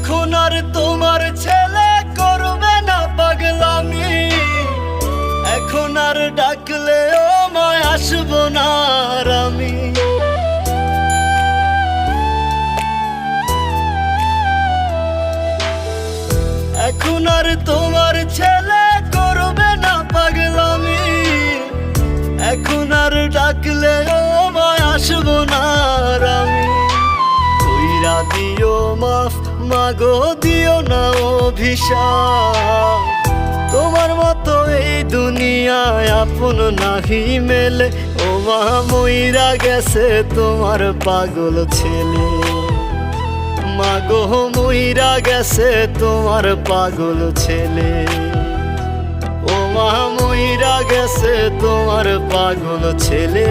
এখন আর তোমার ছেলে করবে না পাগলামি, এখন আর ডাকলেও মায় আসবো না আর আমি। এখন আর তোমার ছেলে করবে না পাগলামি, এখন আর ডাকলেও মায় আসবো না আর আমি। কইরা দিও মাফ মাগো, দিও না অভিশাপ, তোমার মতো এই দুনিয়ায় আপন নাহি মেলে। ও মা মইরা গেছে তোমার পাগল ছেলে, মাগো মইরা গেছে তোমার পাগল ছেলে। ও মা মইরা গেছে তোমার পাগল ছেলে।